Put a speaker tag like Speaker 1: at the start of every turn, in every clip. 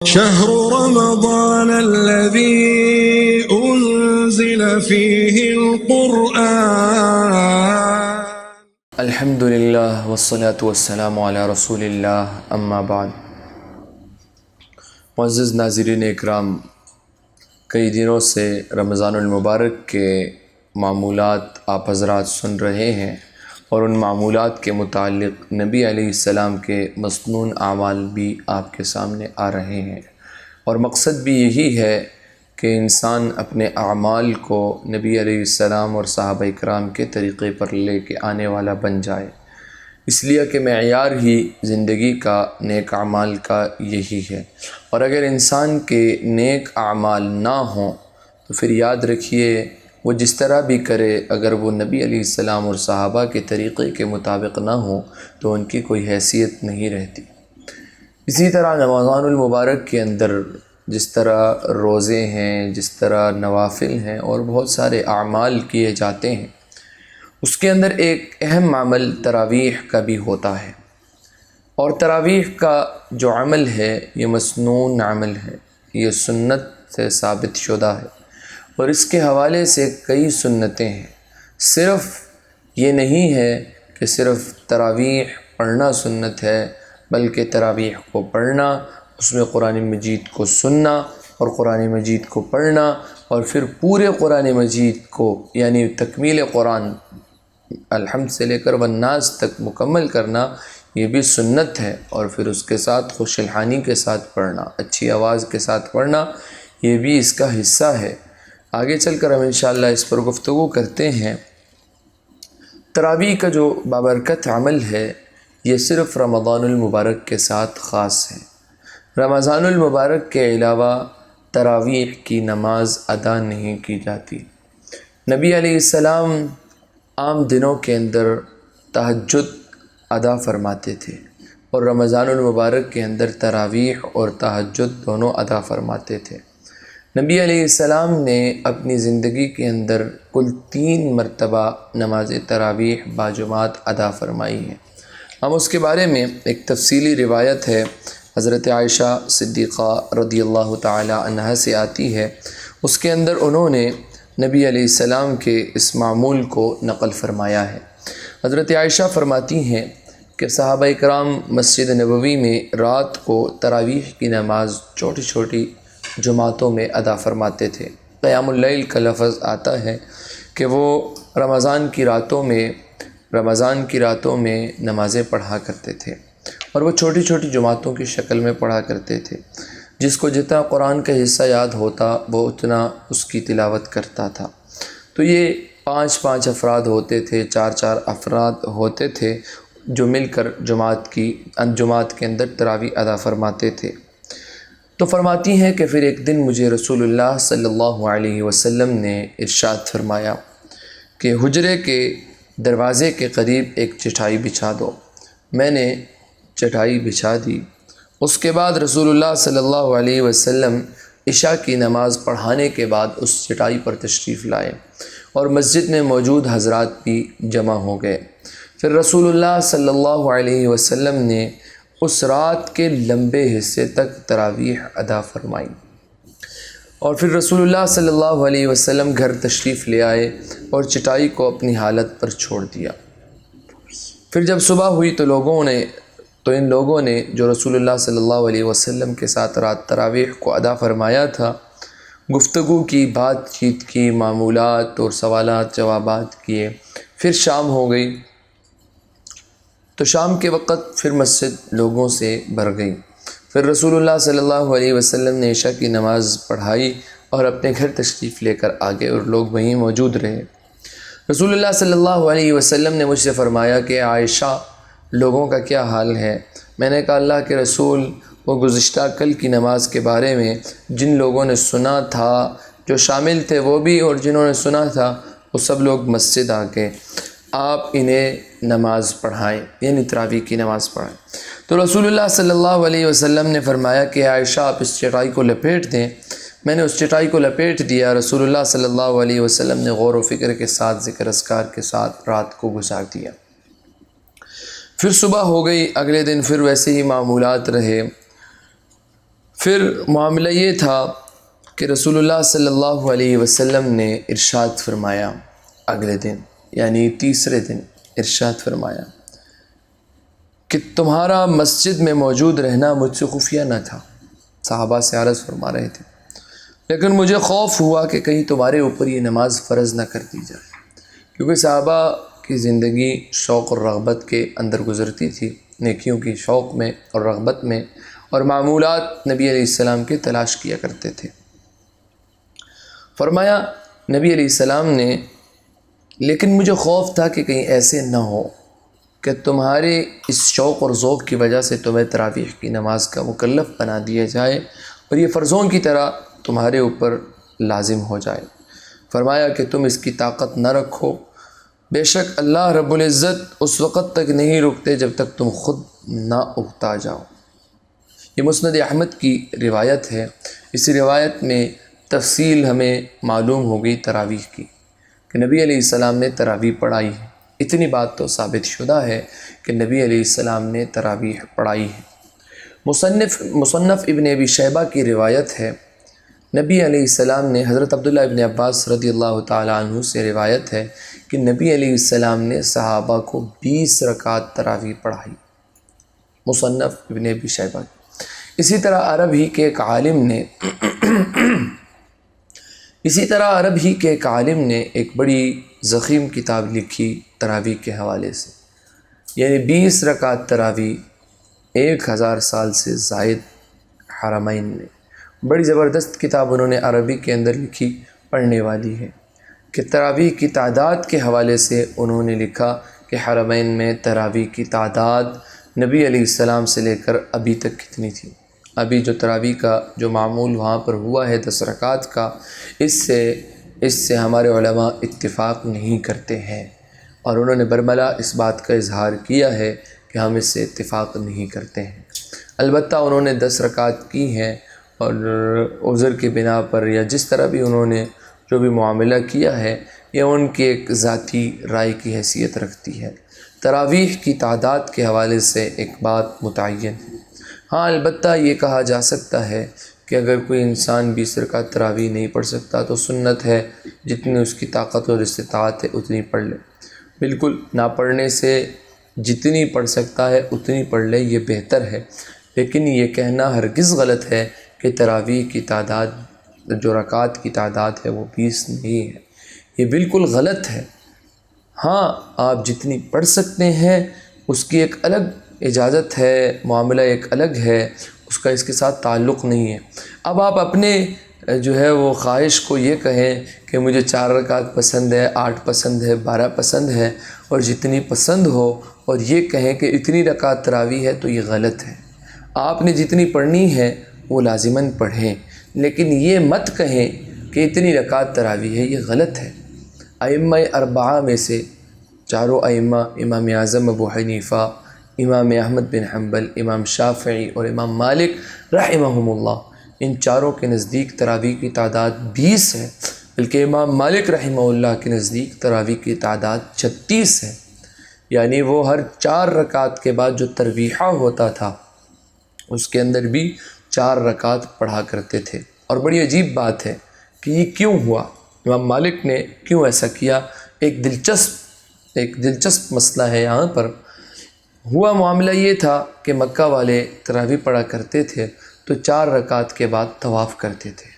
Speaker 1: شهر رمضان الذي أنزل فيه القرآن
Speaker 2: الحمد للہ والصلاة والسلام علی رسول اللہ اما بعد۔ معزز ناظرین اکرام، کئی دنوں سے رمضان المبارک کے معمولات آپ حضرات سن رہے ہیں، اور ان معمولات کے متعلق نبی علیہ السلام کے مسنون اعمال بھی آپ کے سامنے آ رہے ہیں، اور مقصد بھی یہی ہے کہ انسان اپنے اعمال کو نبی علیہ السلام اور صحابہ کرام کے طریقے پر لے کے آنے والا بن جائے، اس لیے کہ معیار ہی زندگی کا نیک اعمال کا یہی ہے۔ اور اگر انسان کے نیک اعمال نہ ہوں تو پھر یاد رکھیے وہ جس طرح بھی کرے، اگر وہ نبی علیہ السلام اور صحابہ کے طریقے کے مطابق نہ ہوں تو ان کی کوئی حیثیت نہیں رہتی۔ اسی طرح رمضان المبارک کے اندر جس طرح روزے ہیں، جس طرح نوافل ہیں اور بہت سارے اعمال کیے جاتے ہیں، اس کے اندر ایک اہم عمل تراویح کا بھی ہوتا ہے، اور تراویح کا جو عمل ہے یہ مسنون عمل ہے، یہ سنت سے ثابت شدہ ہے، اور اس کے حوالے سے کئی سنتیں ہیں۔ صرف یہ نہیں ہے کہ صرف تراویح پڑھنا سنت ہے، بلکہ تراویح کو پڑھنا، اس میں قرآن مجید کو سننا اور قرآن مجید کو پڑھنا، اور پھر پورے قرآن مجید کو یعنی تکمیل قرآن الحمد سے لے کر والناس تک مکمل کرنا، یہ بھی سنت ہے، اور پھر اس کے ساتھ خوش الحانی کے ساتھ پڑھنا، اچھی آواز کے ساتھ پڑھنا، یہ بھی اس کا حصہ ہے۔ آگے چل کر ہم انشاءاللہ اس پر گفتگو کرتے ہیں۔ تراویح کا جو بابرکت عمل ہے یہ صرف رمضان المبارک کے ساتھ خاص ہے۔ رمضان المبارک کے علاوہ تراویح کی نماز ادا نہیں کی جاتی۔ نبی علیہ السلام عام دنوں کے اندر تہجد ادا فرماتے تھے، اور رمضان المبارک کے اندر تراویح اور تہجد دونوں ادا فرماتے تھے۔ نبی علیہ السلام نے اپنی زندگی کے اندر کل 3 مرتبہ نماز تراویح باجماعت ادا فرمائی ہیں۔ ہم اس کے بارے میں ایک تفصیلی روایت ہے، حضرت عائشہ صدیقہ رضی اللہ تعالی عنہا سے آتی ہے، اس کے اندر انہوں نے نبی علیہ السلام کے اس معمول کو نقل فرمایا ہے۔ حضرت عائشہ فرماتی ہیں کہ صحابہ کرام مسجد نبوی میں رات کو تراویح کی نماز چھوٹی چھوٹی جماعتوں میں ادا فرماتے تھے۔ قیام اللیل کا لفظ آتا ہے کہ وہ رمضان کی راتوں میں نمازیں پڑھا کرتے تھے، اور وہ چھوٹی چھوٹی جماعتوں کی شکل میں پڑھا کرتے تھے، جس کو جتنا قرآن کا حصہ یاد ہوتا وہ اتنا اس کی تلاوت کرتا تھا۔ تو یہ 5 افراد ہوتے تھے، 4 افراد ہوتے تھے جو مل کر جماعت کے اندر تراویح ادا فرماتے تھے۔ تو فرماتی ہیں کہ پھر ایک دن مجھے رسول اللہ صلی اللہ علیہ وسلم نے ارشاد فرمایا کہ حجرے کے دروازے کے قریب ایک چٹائی بچھا دو۔ میں نے چٹائی بچھا دی۔ اس کے بعد رسول اللہ صلی اللہ علیہ وسلم عشاء کی نماز پڑھانے کے بعد اس چٹائی پر تشریف لائے، اور مسجد میں موجود حضرات بھی جمع ہو گئے۔ پھر رسول اللہ صلی اللہ علیہ وسلم نے اس رات کے لمبے حصے تک تراویح ادا فرمائی، اور پھر رسول اللہ صلی اللہ علیہ وسلم گھر تشریف لے آئے اور چٹائی کو اپنی حالت پر چھوڑ دیا۔ پھر جب صبح ہوئی تو ان لوگوں نے جو رسول اللہ صلی اللہ علیہ وسلم کے ساتھ رات تراویح کو ادا فرمایا تھا، گفتگو کی، بات چیت کی، معمولات اور سوالات جوابات کیے۔ پھر شام ہو گئی، تو شام کے وقت پھر مسجد لوگوں سے بھر گئی۔ پھر رسول اللہ صلی اللہ علیہ وسلم نے عشاء کی نماز پڑھائی اور اپنے گھر تشریف لے کر آگے، اور لوگ وہیں موجود رہے۔ رسول اللہ صلی اللہ علیہ وسلم نے مجھ سے فرمایا کہ عائشہ، لوگوں کا کیا حال ہے؟ میں نے کہا اللہ کے رسول، وہ گزشتہ کل کی نماز کے بارے میں جن لوگوں نے سنا تھا، جو شامل تھے وہ بھی، اور جنہوں نے سنا تھا وہ سب لوگ مسجد آ گئے، آپ انہیں نماز پڑھائیں، یعنی تراویح کی نماز پڑھائیں۔ تو رسول اللہ صلی اللہ علیہ وسلم نے فرمایا کہ عائشہ آپ اس چٹائی کو لپیٹ دیں۔ میں نے اس چٹائی کو لپیٹ دیا۔ رسول اللہ صلی اللہ علیہ وسلم نے غور و فکر کے ساتھ، ذکر اذکار کے ساتھ رات کو گزار دیا۔ پھر صبح ہو گئی، اگلے دن پھر ویسے ہی معمولات رہے۔ پھر معاملہ یہ تھا کہ رسول اللہ صلی اللہ علیہ وسلم نے ارشاد فرمایا، اگلے دن یعنی تیسرے دن ارشاد فرمایا کہ تمہارا مسجد میں موجود رہنا مجھ سے خفیہ نہ تھا۔ صحابہ سے عرض فرما رہے تھے، لیکن مجھے خوف ہوا کہ کہیں تمہارے اوپر یہ نماز فرض نہ کر دی جائے، کیونکہ صحابہ کی زندگی شوق اور رغبت کے اندر گزرتی تھی، نیکیوں کی شوق میں اور رغبت میں، اور معمولات نبی علیہ السلام کے تلاش کیا کرتے تھے۔ فرمایا نبی علیہ السلام نے، لیکن مجھے خوف تھا کہ کہیں ایسے نہ ہو کہ تمہارے اس شوق اور ذوق کی وجہ سے تمہیں تراویح کی نماز کا مکلف بنا دیا جائے اور یہ فرضوں کی طرح تمہارے اوپر لازم ہو جائے۔ فرمایا کہ تم اس کی طاقت نہ رکھو، بے شک اللہ رب العزت اس وقت تک نہیں رکتے جب تک تم خود نہ اکتا جاؤ۔ یہ مسند احمد کی روایت ہے۔ اس روایت میں تفصیل ہمیں معلوم ہو گئی تراویح کی، کہ نبی علیہ السلام نے تراویح پڑھائی ہے۔ اتنی بات تو ثابت شدہ ہے کہ نبی علیہ السلام نے تراویح پڑھائی ہے۔ مصنف ابن ابی شیبہ کی روایت ہے، نبی علیہ السلام نے، حضرت عبداللہ ابن عباس رضی اللہ تعالیٰ عنہ سے روایت ہے کہ نبی علیہ السلام نے صحابہ کو 20 رکعت تراویح پڑھائی۔ مصنف ابن ابی شیبہ۔ اسی طرح عرب ہی کے ایک عالم نے ایک بڑی ضخیم کتاب لکھی تراویح کے حوالے سے، یعنی 20 رکعت تراویح 1000 سال سے زائد حرمین میں۔ بڑی زبردست کتاب انہوں نے عربی کے اندر لکھی، پڑھنے والی ہے، کہ تراویح کی تعداد کے حوالے سے انہوں نے لکھا کہ حرمین میں تراویح کی تعداد نبی علیہ السلام سے لے کر ابھی تک کتنی تھی۔ ابھی جو تراویح کا جو معمول وہاں پر ہوا ہے 10 رکعت کا، اس سے ہمارے علماء اتفاق نہیں کرتے ہیں، اور انہوں نے برملا اس بات کا اظہار کیا ہے کہ ہم اس سے اتفاق نہیں کرتے ہیں۔ البتہ انہوں نے 10 رکعت کی ہیں، اور عذر کی بنا پر یا جس طرح بھی انہوں نے جو بھی معاملہ کیا ہے، یہ ان کی ایک ذاتی رائے کی حیثیت رکھتی ہے۔ تراویح کی تعداد کے حوالے سے ایک بات متعین ہے۔ ہاں، البتہ یہ کہا جا سکتا ہے کہ اگر کوئی انسان 20 رکعت تراویح نہیں پڑھ سکتا تو سنت ہے جتنی اس کی طاقت اور استطاعت ہے اتنی پڑھ لے۔ بالکل نہ پڑھنے سے جتنی پڑھ سکتا ہے اتنی پڑھ لے، یہ بہتر ہے، لیکن یہ کہنا ہرگز غلط ہے کہ تراویح کی تعداد، جو رکعات کی تعداد ہے وہ 20 نہیں ہے، یہ بالکل غلط ہے۔ ہاں، آپ جتنی پڑھ سکتے ہیں اس کی ایک الگ اجازت ہے، معاملہ ایک الگ ہے، اس کا اس کے ساتھ تعلق نہیں ہے۔ اب آپ اپنے جو ہے وہ خواہش کو یہ کہیں کہ مجھے 4 رکعت پسند ہے، 8 پسند ہے، 12 پسند ہے، اور جتنی پسند ہو، اور یہ کہیں کہ اتنی رکعت تراویح ہے، تو یہ غلط ہے۔ آپ نے جتنی پڑھنی ہے وہ لازماً پڑھیں، لیکن یہ مت کہیں کہ اتنی رکعت تراویح ہے، یہ غلط ہے۔ ائمہ اربعہ میں سے چاروں ائمہ، امام اعظم ابو حنیفہ، امام احمد بن حنبل، امام شافعی اور امام مالک رحمہم اللہ، ان چاروں کے نزدیک تراویح کی تعداد 20 ہے، بلکہ امام مالک رحمہ اللہ کے نزدیک تراویح کی تعداد 36 ہے۔ یعنی وہ ہر 4 رکعت کے بعد جو ترویحہ ہوتا تھا اس کے اندر بھی 4 رکعت پڑھا کرتے تھے۔ اور بڑی عجیب بات ہے کہ یہ کیوں ہوا، امام مالک نے کیوں ایسا کیا؟ ایک دلچسپ مسئلہ ہے یہاں پر۔ ہوا معاملہ یہ تھا کہ مکہ والے تراویح پڑھا کرتے تھے تو 4 رکعت کے بعد طواف کرتے تھے۔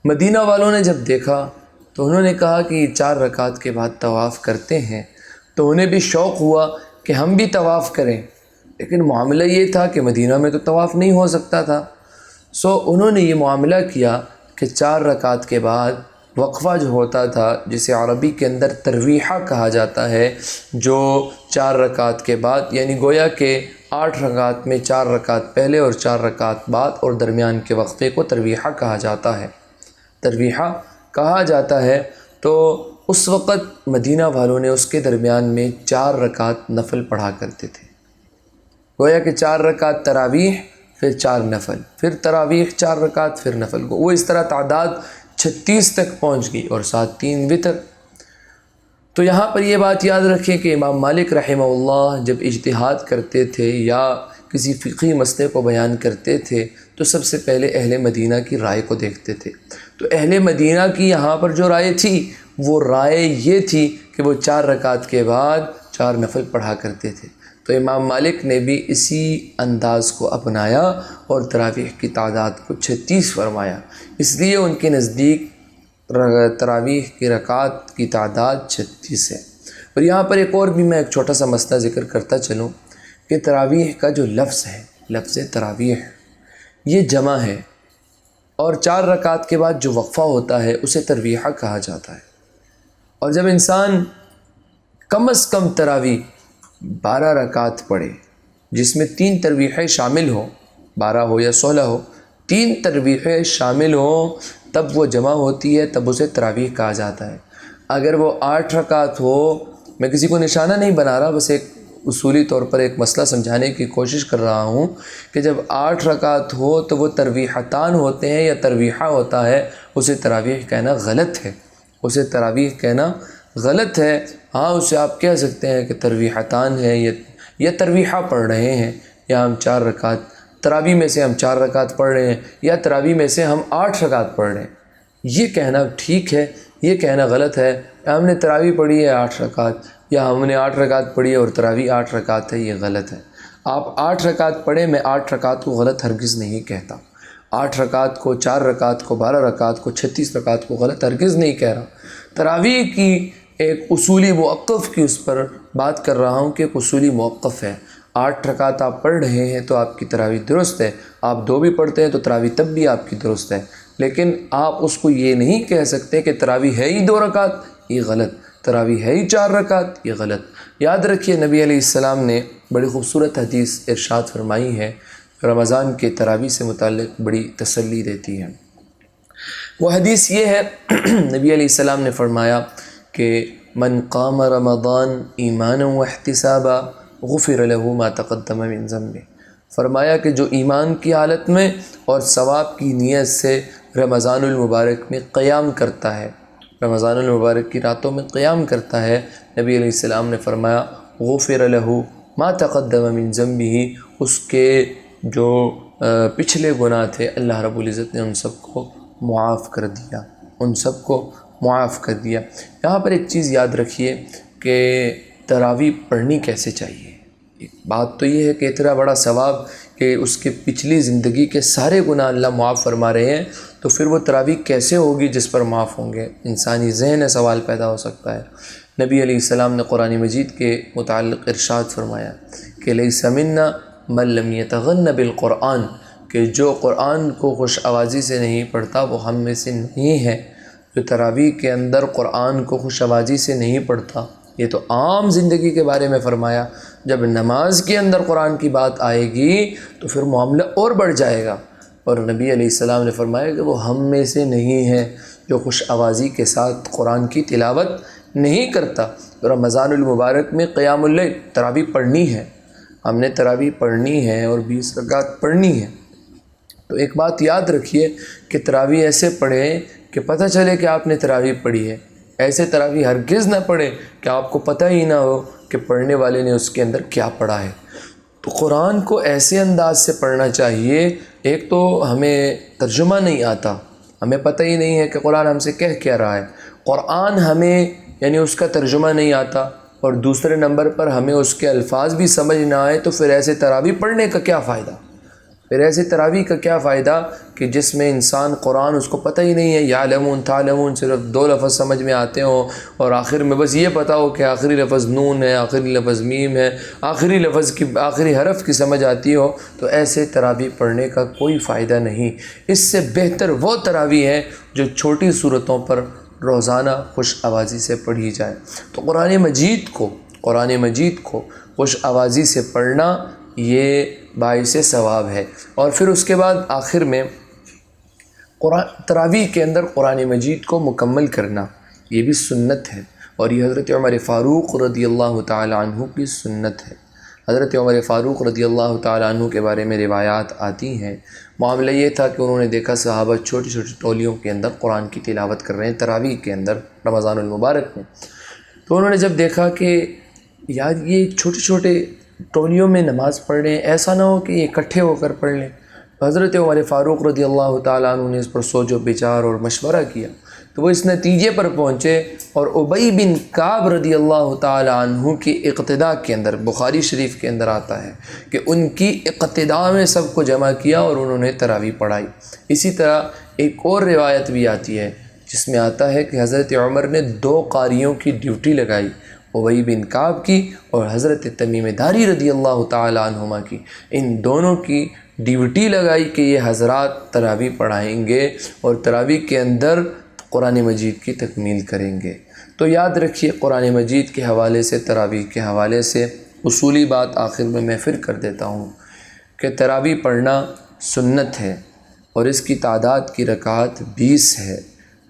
Speaker 2: مدینہ والوں نے جب دیکھا تو انہوں نے کہا کہ یہ 4 رکعت کے بعد طواف کرتے ہیں، تو انہیں بھی شوق ہوا کہ ہم بھی طواف کریں، لیکن معاملہ یہ تھا کہ مدینہ میں تو طواف نہیں ہو سکتا تھا۔ انہوں نے یہ معاملہ کیا کہ 4 رکعت کے بعد وقفہ جو ہوتا تھا، جسے عربی کے اندر ترویحہ کہا جاتا ہے، جو 4 رکعت کے بعد، یعنی گویا کہ 8 رکعت میں 4 رکعت پہلے اور 4 رکعت بعد اور درمیان کے وقفے کو ترویحہ کہا جاتا ہے۔ ترویحہ کہا جاتا ہے۔ تو اس وقت مدینہ والوں نے اس کے درمیان میں 4 رکعت نفل پڑھا کرتے تھے، گویا کہ 4 رکعت تراویح، پھر 4 نفل، پھر تراویح 4 رکعت، پھر نفل، وہ اس طرح تعداد 36 تک پہنچ گئی، اور ساتھ 3 وتر۔ تو یہاں پر یہ بات یاد رکھیں کہ امام مالک رحمہ اللہ جب اجتہاد کرتے تھے یا کسی فقہی مسئلے کو بیان کرتے تھے تو سب سے پہلے اہل مدینہ کی رائے کو دیکھتے تھے۔ تو اہل مدینہ کی یہاں پر جو رائے تھی وہ رائے یہ تھی کہ وہ 4 رکعت کے بعد 4 نفل پڑھا کرتے تھے۔ تو امام مالک نے بھی اسی انداز کو اپنایا اور تراویح کی تعداد کو 36 فرمایا۔ اس لیے ان کے نزدیک تراویح کی رکعات کی تعداد 36 ہے۔ اور یہاں پر ایک اور بھی میں ایک چھوٹا سا مسئلہ ذکر کرتا چلوں کہ تراویح کا جو لفظ ہے، لفظ تراویح، یہ جمع ہے، اور 4 رکعت کے بعد جو وقفہ ہوتا ہے اسے ترویحہ کہا جاتا ہے۔ اور جب انسان کم از کم تراویح 12 رکعت پڑھے جس میں 3 ترویحیں شامل ہوں، 12 ہو یا 16 ہو، 3 ترویحیں شامل ہوں، تب وہ جمع ہوتی ہے، تب اسے تراویح کہا جاتا ہے۔ اگر وہ 8 رکعت ہو، میں کسی کو نشانہ نہیں بنا رہا، بس ایک اصولی طور پر ایک مسئلہ سمجھانے کی کوشش کر رہا ہوں کہ جب 8 رکعت ہو تو وہ ترویحتان ہوتے ہیں یا ترویحہ ہوتا ہے، اسے تراویح کہنا غلط ہے، اسے تراویح کہنا غلط ہے۔ ہاں، اسے آپ کہہ سکتے ہیں کہ ترویحتان ہے یا ترویحہ پڑھ رہے ہیں، یا ہم 4 رکعت تراویح میں سے ہم 4 رکعت پڑھ رہے ہیں، یا تراویح میں سے ہم 8 رکعت پڑھ رہے ہیں۔ یہ کہنا ٹھیک ہے، یہ کہنا غلط ہے ہم نے تراویح پڑھی ہے 8 رکعت، یا ہم نے 8 رکعت پڑھی ہے اور تراویح 8 رکعت ہے، یہ غلط ہے۔ آپ 8 رکعت پڑھیں، میں 8 رکعت کو غلط ہرگز نہیں کہتا، 8 رکعت کو، 4 رکعت کو، 12 رکعت کو، 36 رکعت کو غلط ہرگز نہیں کہہ رہا۔ تراویح کی ایک اصولی موقف کی اس پر بات کر رہا ہوں کہ ایک اصولی موقف ہے۔ 8 رکعت آپ پڑھ رہے ہیں تو آپ کی تراویح درست ہے، آپ 2 بھی پڑھتے ہیں تو تراویح تب بھی آپ کی درست ہے، لیکن آپ اس کو یہ نہیں کہہ سکتے کہ تراویح ہے ہی 2 رکعت، یہ غلط، تراویح ہے ہی 4 رکعت، یہ غلط۔ یاد رکھیے نبی علیہ السلام نے بڑی خوبصورت حدیث ارشاد فرمائی ہے، رمضان کے تراویح سے متعلق بڑی تسلی دیتی ہے۔ وہ حدیث یہ ہے، نبی علیہ السلام نے فرمایا کہ من قام رمضان ایمانا واحتسابا غفر له ما تقدم من ذنبه، فرمایا کہ جو ایمان کی حالت میں اور ثواب کی نیت سے رمضان المبارک میں قیام کرتا ہے، رمضان المبارک کی راتوں میں قیام کرتا ہے، نبی علیہ السلام نے فرمایا غفر له ما تقدم من ذنبه، اس کے جو پچھلے گناہ تھے اللہ رب العزت نے ان سب کو معاف کر دیا، ان سب کو معاف کر دیا۔ یہاں پر ایک چیز یاد رکھیے کہ تراویح پڑھنی کیسے چاہیے۔ ایک بات تو یہ ہے کہ اتنا بڑا ثواب کہ اس کے پچھلی زندگی کے سارے گناہ اللہ معاف فرما رہے ہیں، تو پھر وہ تراویح کیسے ہوگی جس پر معاف ہوں گے؟ انسانی ذہن ہے، سوال پیدا ہو سکتا ہے۔ نبی علیہ السلام نے قرآن مجید کے متعلق ارشاد فرمایا کہ لیس منا من لم یتغن بالقرآن، کہ جو قرآن کو خوش آوازی سے نہیں پڑھتا وہ ہم میں سے نہیں ہے۔ جو تراویح کے اندر قرآن کو خوش آوازی سے نہیں پڑھتا، یہ تو عام زندگی کے بارے میں فرمایا، جب نماز کے اندر قرآن کی بات آئے گی تو پھر معاملہ اور بڑھ جائے گا۔ اور نبی علیہ السلام نے فرمایا کہ وہ ہم میں سے نہیں ہے جو خوش آوازی کے ساتھ قرآن کی تلاوت نہیں کرتا۔ تو رمضان المبارک میں قیام اللیل تراویح پڑھنی ہے، ہم نے تراویح پڑھنی ہے اور 20 رکعت پڑھنی ہے۔ تو ایک بات یاد رکھیے کہ تراویح ایسے پڑھیں کہ پتہ چلے کہ آپ نے تراویح پڑھی ہے، ایسے تراویح ہرگز نہ پڑھیں کہ آپ کو پتہ ہی نہ ہو کہ پڑھنے والے نے اس کے اندر کیا پڑھا ہے۔ تو قرآن کو ایسے انداز سے پڑھنا چاہیے، ایک تو ہمیں ترجمہ نہیں آتا، ہمیں پتہ ہی نہیں ہے کہ قرآن ہم سے کہہ کیا رہا ہے، قرآن ہمیں یعنی اس کا ترجمہ نہیں آتا، اور دوسرے نمبر پر ہمیں اس کے الفاظ بھی سمجھ نہ آئے، تو پھر ایسے تراویح پڑھنے کا کیا فائدہ؟ پھر ایسے تراویح کا کیا فائدہ کہ جس میں انسان قرآن اس کو پتہ ہی نہیں ہے، یعلمون تعلمون صرف 2 لفظ سمجھ میں آتے ہوں، اور آخر میں بس یہ پتہ ہو کہ آخری لفظ نون ہے، آخری لفظ میم ہے، آخری لفظ کی آخری حرف کی سمجھ آتی ہو، تو ایسے تراویح پڑھنے کا کوئی فائدہ نہیں۔ اس سے بہتر وہ تراویح ہے جو چھوٹی صورتوں پر روزانہ خوش آوازی سے پڑھی جائے۔ تو قرآن مجید کو خوش آوازی سے پڑھنا یہ باعث ثواب ہے۔ اور پھر اس کے بعد آخر میں تراویح کے اندر قرآن مجید کو مکمل کرنا، یہ بھی سنت ہے، اور یہ حضرت عمر فاروق رضی اللہ تعالی عنہ کی سنت ہے۔ حضرت عمر فاروق رضی اللہ تعالی عنہ کے بارے میں روایات آتی ہیں، معاملہ یہ تھا کہ انہوں نے دیکھا صحابہ چھوٹی چھوٹی ٹولیوں کے اندر قرآن کی تلاوت کر رہے ہیں تراویح کے اندر رمضان المبارک میں، تو انہوں نے جب دیکھا کہ یار یہ چھوٹے چھوٹے ٹولیوں میں نماز پڑھ لیں، ایسا نہ ہو کہ یہ اکٹھے ہو کر پڑھ لیں۔ حضرت عمر فاروق رضی اللہ تعالیٰ عنہ نے اس پر سوچ و بچار اور مشورہ کیا تو وہ اس نتیجے پر پہنچے، اور ابی بن کعب رضی اللہ تعالیٰ عنہ کی اقتداء کے اندر، بخاری شریف کے اندر آتا ہے کہ ان کی اقتداء میں سب کو جمع کیا اور انہوں نے تراویح پڑھائی۔ اسی طرح ایک اور روایت بھی آتی ہے جس میں آتا ہے کہ حضرت عمر نے 2 قاریوں کی ڈیوٹی لگائی، ابی بن کعب کی اور حضرت تمیم داری رضی اللہ تعالیٰ عنہما کی۔ ان دونوں کی ڈیوٹی لگائی کہ یہ حضرات تراویح پڑھائیں گے اور تراویح کے اندر قرآن مجید کی تکمیل کریں گے۔ تو یاد رکھیے، قرآن مجید کے حوالے سے، تراویح کے حوالے سے اصولی بات آخر میں پھر کر دیتا ہوں کہ تراویح پڑھنا سنت ہے اور اس کی تعداد کی رکعات 20 ہے۔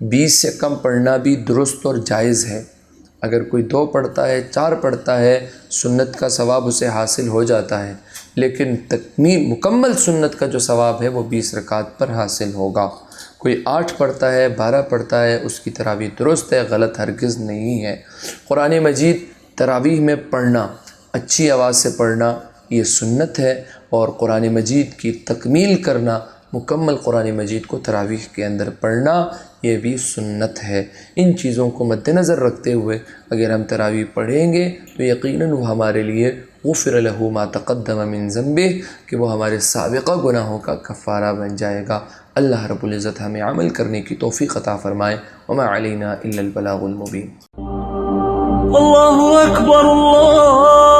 Speaker 2: 20 سے کم پڑھنا بھی درست اور جائز ہے۔ اگر کوئی 2 پڑھتا ہے، 4 پڑھتا ہے، سنت کا ثواب اسے حاصل ہو جاتا ہے، لیکن تکمیل مکمل سنت کا جو ثواب ہے وہ 20 رکعات پر حاصل ہوگا۔ کوئی 8 پڑھتا ہے، 12 پڑھتا ہے، اس کی تراویح درست ہے، غلط ہرگز نہیں ہے۔ قرآن مجید تراویح میں پڑھنا، اچھی آواز سے پڑھنا یہ سنت ہے، اور قرآن مجید کی تکمیل کرنا، مکمل قرآن مجید کو تراویح کے اندر پڑھنا یہ بھی سنت ہے۔ ان چیزوں کو مد نظر رکھتے ہوئے اگر ہم تراویح پڑھیں گے تو یقیناً وہ ہمارے لیے غفر لہ ما تقدم من ذنبہ، کہ وہ ہمارے سابقہ گناہوں کا کفارہ بن جائے گا۔ اللہ رب العزت ہمیں عمل کرنے کی توفیق عطا فرمائے۔ وما علینا الا البلاغ المبین۔
Speaker 3: اللہ اکبر اللہ